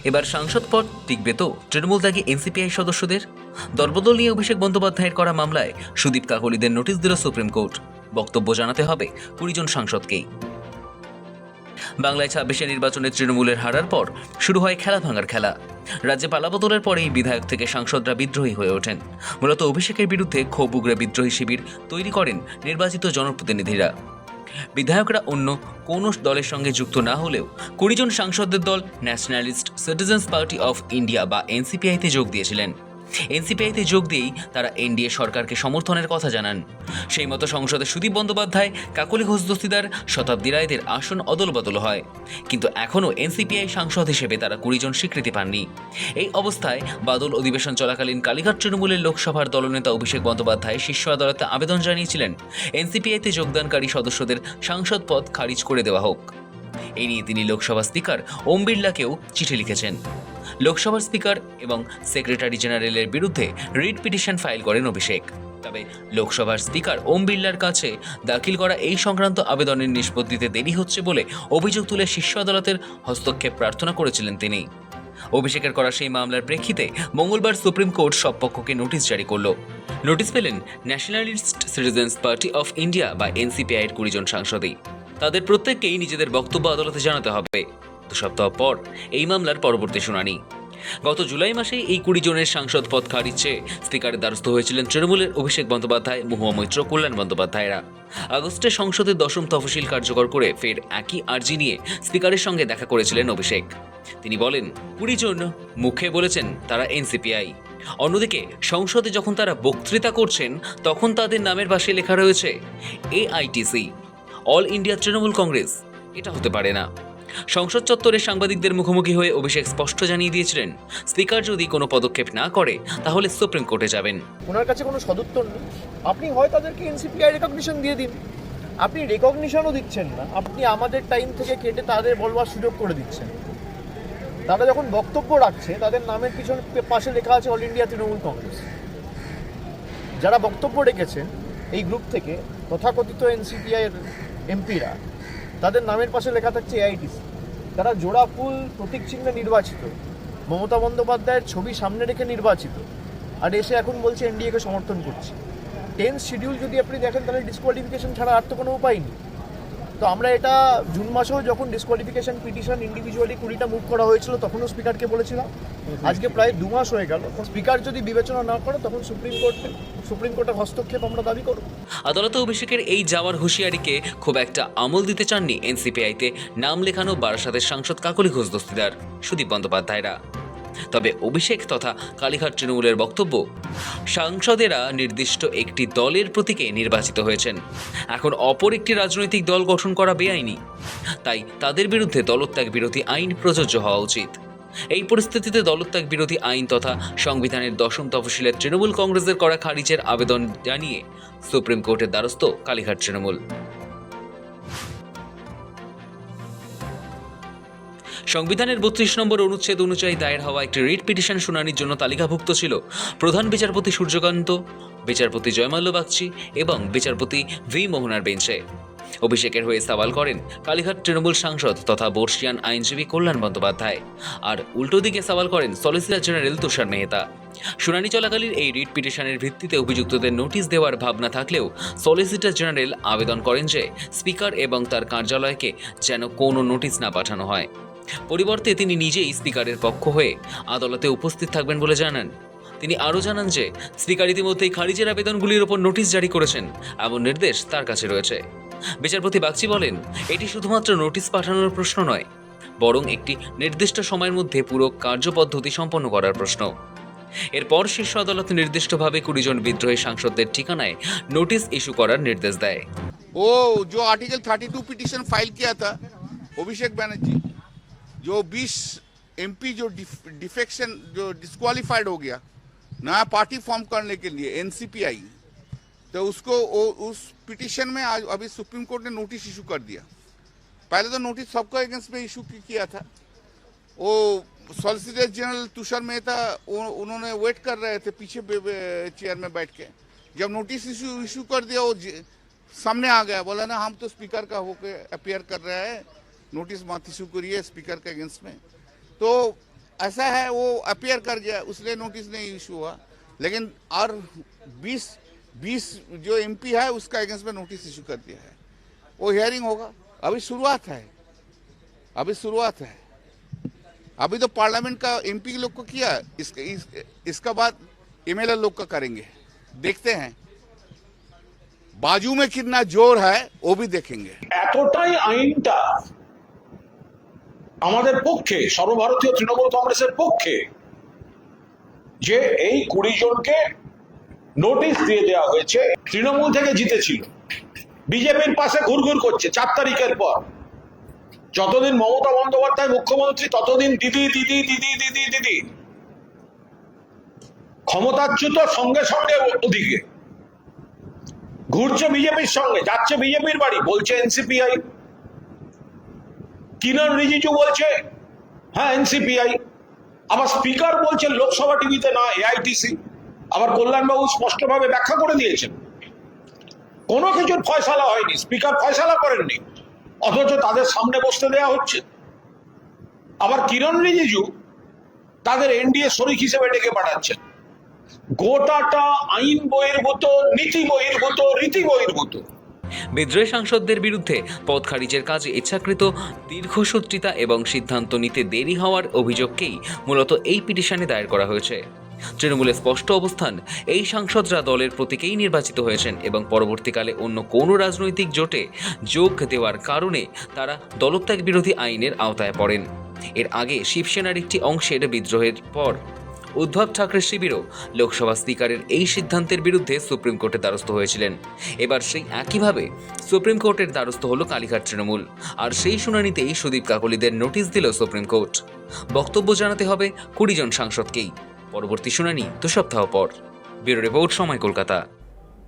এবার সাংসদ পদ টিকবে তো তৃণমূল ত্যাগী এনসিপিআই সদস্যদের? দলবদল নিয়ে অভিষেক বন্দ্যোপাধ্যায়ের করা মামলায় সুদীপ কাকলিদের নোটিশ দিল সুপ্রিম কোর্ট। বক্তব্য জানাতে হবে 20 জন সাংসদকেই। বাংলায় 26 নির্বাচনে তৃণমূলের হারার পর শুরু হয় খেলা ভাঙার খেলা। রাজ্যে পালাবদলের পরেই বিধায়ক থেকে সাংসদরা বিদ্রোহী হয়ে ওঠেন। মূলত অভিষেকের বিরুদ্ধে ক্ষোভ উগরে বিদ্রোহী শিবির তৈরি করেন নির্বাচিত জনপ্রতিনিধিরা। বিধায়করা অন্য কোনো দলের সঙ্গে যুক্ত না হলেও 20 জন সাংসদদের দল nationalist citizens party of India বা এনসিপিআইতে যোগ দিয়েছিলেন। এনসিপিআইতে যোগ দিয়েই তারা এনডিএ সরকারকে সমর্থনের কথা জানান। সেই মতো সংসদে সুদীপ বন্দ্যোপাধ্যায়, কাকলি ঘোষ দস্তিদার, শতাব্দী রায়দের আসন অদলবদল হয়, কিন্তু এখনও এনসিপিআই সাংসদ হিসেবে তারা 20 জন স্বীকৃতি পাননি। এই অবস্থায় বাদল অধিবেশন চলাকালীন কালীঘাট তৃণমূলের লোকসভার দলনেতা অভিষেক বন্দ্যোপাধ্যায় শীর্ষ আদালতে আবেদন জানিয়েছিলেন এনসিপিআইতে যোগদানকারী সদস্যদের সাংসদ পদ খারিজ করে দেওয়া হোক। এই নিয়ে তিনি লোকসভা স্পিকার ওম বিড়লাকেও চিঠি লিখেছেন। লোকসভার স্পিকার এবং সেক্রেটারি জেনারেলের বিরুদ্ধে রিট পিটিশন ফাইল করেন অভিষেক। তবে লোকসভার স্পিকার ওম বিড়লার কাছে দাখিল করা এই সংক্রান্ত আবেদনের নিষ্পত্তিতে দেরি হচ্ছে বলে অভিযোগ তুলে শীর্ষ আদালতের হস্তক্ষেপ প্রার্থনা করেছিলেন তিনি। অভিষেকের করা সেই মামলার প্রেক্ষিতে মঙ্গলবার সুপ্রিম কোর্ট সব পক্ষকে নোটিশ জারি করল। নোটিশ পেলেন nationalist citizens party of India বা এনসিপিআইয়ের 20 জন সাংসদই। তাদের প্রত্যেককেই নিজেদের বক্তব্য আদালতে জানাতে হবে। 2 সপ্তাহ পর এই মামলার পরবর্তী শুনানি। গত জুলাই মাসে এই 20 জনের সাংসদ পদ খারিজ চেয়ে স্পিকারের দ্বারস্থ হয়েছিলেন তৃণমূলের অভিষেক বন্দ্যোপাধ্যায়, মহুয়া মৈত্র, কল্যাণ বন্দ্যোপাধ্যায়রা। আগস্টে সংসদের 10ম তফসিল কার্যকর করে ফের একই আর্জি নিয়ে স্পিকারের সঙ্গে দেখা করেছিলেন অভিষেক। তিনি বলেন 20 জন মুখে বলেছেন তারা এনসিপিআই, অন্যদিকে সংসদে যখন তারা বক্তৃতা করছেন তখন তাদের নামের পাশে লেখা রয়েছে AITC, all India Trinamool Congress. এটা হতে পারে না। সংসদ চত্বরে সাংবাদিকদের মুখোমুখি হয়ে অভিষেক স্পষ্ট জানিয়ে দিয়েছিলেন স্পিকার যদি কোনো পদক্ষেপ না করে তাহলে সুপ্রিম কোর্টে যাবেন। ওনার কাছে কোনো সদুত্তর নেই। আপনি হয় তাদেরকে এনসিপিআই রেকগনিশন দিয়ে দিন, আপনি রেকগনিশনও দিচ্ছেন না, আপনি আমাদের টাইম থেকে কেটে তাদের বলবার সুযোগ করে দিচ্ছেন। তারা যখন বক্তব্য রাখছে তাদের নামের পিছনে পাশে লেখা আছে অল ইন্ডিয়া তৃণমূল কংগ্রেস। যারা বক্তব্য রেখেছেন এই গ্রুপ থেকে তথাকথিত এনসিপিআইয়ের এমপিরা, তাদের নামের পাশে লেখা থাকছে এআইটিসি। তারা জোড়া ফুল প্রতীক চিহ্নে নির্বাচিত, মমতা বন্দ্যোপাধ্যায়ের ছবি সামনে রেখে নির্বাচিত, আর এসে এখন বলছে এনডিএকে সমর্থন করছে। 10th শিডিউল যদি আপনি দেখেন তাহলে ডিসকোয়ালিফিকেশন ছাড়া আর তো কোনো উপায় নেই। তো আমরা এটা জুন মাসেও যখন ডিসকোয়ালিফিকেশন পিটিশন ইন্ডিভিজুয়ালি 20টা মুভ করা হয়েছিল তখনও স্পিকারকে বলেছিলাম। আজকে প্রায় 2 মাস হয়ে গেল, স্পিকার যদি বিবেচনা না করে তখন সুপ্রিম কোর্টের হস্তক্ষেপ আমরা দাবি করব। আদালতে অভিষেকের এই যাওয়ার হুঁশিয়ারিকে খুব একটা আমল দিতে চাননি এনসিপিআইতে নাম লেখানো বারাসাতের সাংসদ কাকলি ঘোষ দস্তিদার, সুদীপ বন্দ্যোপাধ্যায়রা। তবে অভিষেক তথা কালীঘাট তৃণমূলের বক্তব্য, সাংসদেরা নির্দিষ্ট একটি দলের প্রতীকে নির্বাচিত হয়েছেন, এখন অপর একটি রাজনৈতিক দল গঠন করা বেআইনি, তাই তাদের বিরুদ্ধে দলত্যাগ বিরোধী আইন প্রযোজ্য হওয়া উচিত। এই পরিস্থিতিতে দলত্যাগ বিরোধী আইন তথা সংবিধানের 10ম তফসিলের তৃণমূল কংগ্রেসের করা খারিজের আবেদন জানিয়ে সুপ্রিম কোর্টের দ্বারস্থ কালীঘাট তৃণমূল। সংবিধানের 32 নম্বর অনুচ্ছেদ অনুযায়ী দায়ের হওয়া একটি রিট পিটিশন শুনানির জন্য তালিকাভুক্ত ছিল প্রধান বিচারপতি সূর্যকান্ত, বিচারপতি জয়মাল্য বাগচি এবং বিচারপতি ভি মোহনার বেঞ্চে। অভিষেকের হয়ে সওয়াল করেন কালীঘাট তৃণমূল সাংসদ তথা বর্ষিয়ান আইনজীবী কল্যাণ বন্দ্যোপাধ্যায়, আর উল্টো দিকে সওয়াল করেন সলিসিটর জেনারেল তুষার মেহতা। শুনানি চলাকালীন এই রিট পিটিশনের ভিত্তিতে অভিযুক্তদের নোটিশ দেওয়ার ভাবনা থাকলেও সলিসিটর জেনারেল আবেদন করেন যে স্পিকার এবং তার কার্যালয়কে যেন কোনো নোটিশ না পাঠানো হয়। পরিবর্তে তিনি নিজেই স্পিকারের পক্ষ হয়ে আদালতে উপস্থিত থাকবেন বলে জানান। তিনি আরও জানান যে স্পিকার ইতিমধ্যেই খারিজের আবেদনগুলির ওপর নোটিশ জারি করেছেন, এমন নির্দেশ তার কাছে রয়েছে। বিচারপতি বাগচি বলেন, এটি শুধুমাত্র নোটিশ পাঠানোর প্রশ্ন নয়, বরং একটি নির্দিষ্ট সময়ের মধ্যে পুরো কার্যপদ্ধতি সম্পন্ন করার প্রশ্ন। এরপর শীর্ষ আদালত নির্দিষ্টভাবে 20 জন বিদ্রোহী সাংসদদের ঠিকানায় নোটিশ ইস্যু করার নির্দেশ দেয়। वो जो आर्टिकल 32 पिटीशन फाइल किया था अभिषेक बनर्जी, जो 20 एमपी जो डिफेक्शन जो डिस्क्वालीफाइड हो गया नया पार्टी फॉर्म करने के लिए एनसीपीआई, तो उसको उस पिटीशन में आज अभी सुप्रीम कोर्ट ने नोटिस इशू कर दिया। पहले तो नोटिस सबको अगेंस्ट में इशू किया था। वो सॉलिसिटर जनरल तुषार मेहता उन्होंने वेट कर रहे थे पीछे चेयर में बैठ के। जब नोटिस इशू कर दिया वो सामने आ गया, बोला ना हम तो स्पीकर का होकर अपियर कर रहा है, नोटिस मत इशू करिए स्पीकर के अगेंस्ट में। तो ऐसा है वो अपीयर कर गया, उसलिए नोटिस नहीं इशू हुआ, लेकिन और 20 जो एमपी है उसका अगेंस्ट में नोटिस इशू कर दिया है। वो हियरिंग होगा, अभी शुरुआत है, अभी तो पार्लियामेंट का एमपी लोग को किया, इसका बाद एमएलए लोग का करेंगे, देखते हैं बाजू में कितना जोर है वो भी देखेंगे। এতটাই আইনটা আমাদের পক্ষে, সর্বভারতীয় তৃণমূল কংগ্রেসের পক্ষে, যে এই 20 জনকে নোটিশ দিয়ে দেওয়া হয়েছে। তৃণমূল থেকে জিতেছিল, বিজেপির পাশে ঘুরঘুর করছে 4 তারিখের পর। যতদিন মমতা বন্দ্যোপাধ্যায় মুখ্যমন্ত্রী ততদিন দিদি দিদি দিদি দিদি দিদি, ক্ষমতাচ্যুত সঙ্গে সঙ্গে ওদিকে ঘুরছে বিজেপির সঙ্গে, যাচ্ছে বিজেপির বাড়ি, বলছে এনসিপিআই। কিরণ রিজিজু বলছে হ্যাঁ এনসিপিআই, আবার স্পিকার বলছেন লোকসভা টিভিতে না এআইটিসি। আবার কল্যাণবাবু স্পষ্টভাবে ব্যাখ্যা করে দিয়েছেন কোনো কিছুর ফয়সালা হয়নি, স্পিকার ফয়সালা করেননি, অথচ তাদের সামনে বসতে দেওয়া হচ্ছে। আবার কিরণ রিজিজু তাদের এনডিএ শরিক হিসেবে ডেকে পাঠাচ্ছেন। গোটাটা আইন বহির্ভূত, নীতি বহির্ভূত, রীতি বহির্ভূত। বিদ্রোহী সাংসদদের বিরুদ্ধে পদ খারিজের কাজে ইচ্ছাকৃত দীর্ঘসূত্রিতা এবং সিদ্ধান্ত নিতে দেরি হওয়ার অভিযোগকেই মূলত এই পিটিশনে দায়ের করা হয়েছে। তৃণমূলের স্পষ্ট অবস্থান, এই সাংসদরা দলের প্রতীকেই নির্বাচিত হয়েছেন এবং পরবর্তীকালে অন্য কোনো রাজনৈতিক জোটে যোগ দেওয়ার কারণে তারা দলত্যাগ বিরোধী আইনের আওতায় পড়েন। এর আগে শিবসেনার একটি অংশের বিদ্রোহের পর উদ্ধব ঠাকরের শিবিরও লোকসভা স্পিকারের এই সিদ্ধান্তের বিরুদ্ধে সুপ্রিম কোর্টের দ্বারস্থ হয়েছিলেন। এবার সেই একইভাবে সুপ্রিম কোর্টের দ্বারস্থ হল কালীঘাট তৃণমূল, আর সেই শুনানিতেই সুদীপ কাকলিদের নোটিশ দিল সুপ্রিম কোর্ট। বক্তব্য জানাতে হবে 20 জন সাংসদকেই। পরবর্তী শুনানি 2 সপ্তাহ পর। ব্যুরো রিপোর্ট, সময়, কলকাতা।